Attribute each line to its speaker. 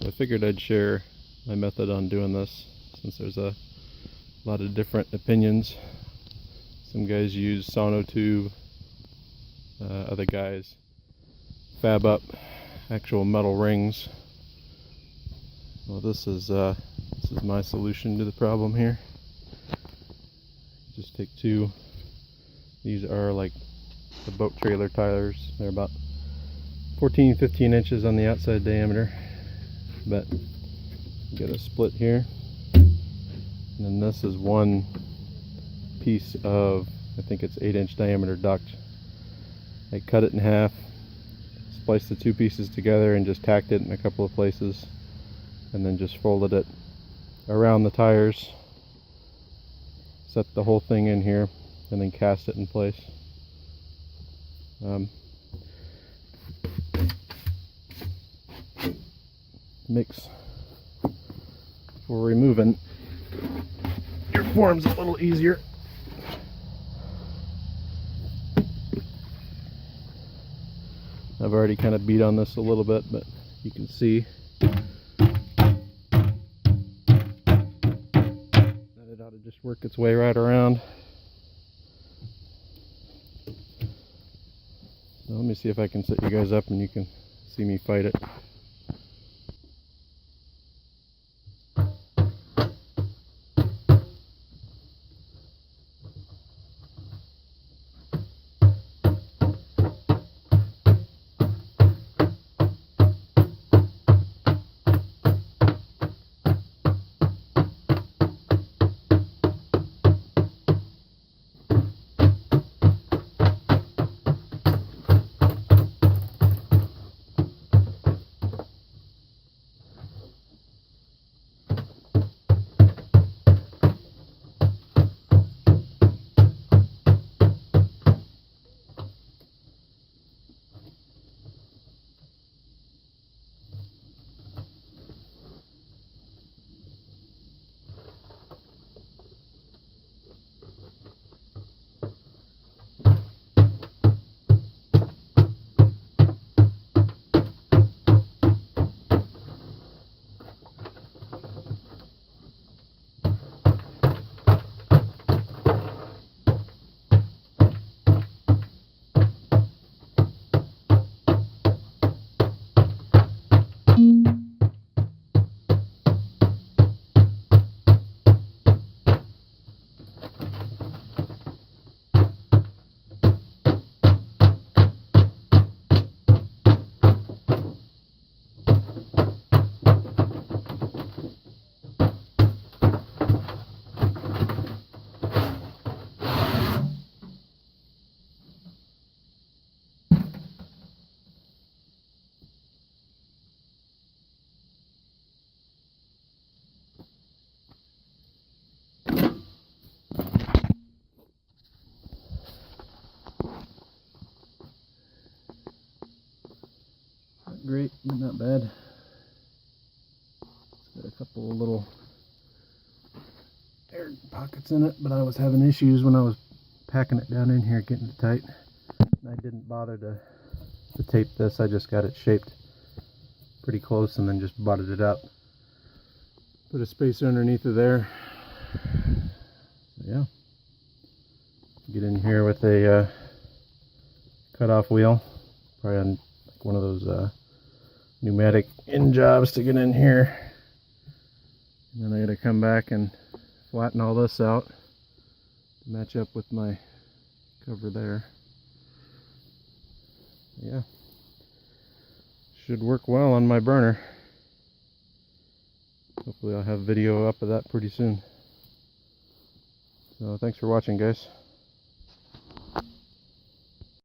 Speaker 1: I figured I'd share my method on doing this, since there's a lot of different opinions. Some guys use sonotube, other guys fab up actual metal rings. Well, this is my solution to the problem here. Just take two. These are like the boat trailer tires. They're about 14-15 inches on the outside diameter, but get a split here, and then this is one piece of, I think it's 8-inch diameter duct. I cut it in half, spliced the two pieces together, and just tacked it in a couple of places, and then just folded it around the tires, set the whole thing in here, and then cast it in place. Makes for removing your forms a little easier. I've already kind of beat on this a little bit, but you can see that it ought to just work its way right around. So let me see if I can set you guys up and you can see me fight it. Great, but not bad. It's got a couple of little air pockets in it, but I was having issues when I was packing it down in here, getting it tight. And I didn't bother to tape this. I just got it shaped pretty close and then just butted it up. Put a spacer underneath of there. So yeah. Get in here with a cut-off wheel, probably on like one of those pneumatic end jobs to get in here, and then I gotta come back and flatten all this out to match up with my cover there. Yeah, should work well on my burner. Hopefully I'll have video up of that pretty soon. So thanks for watching, guys.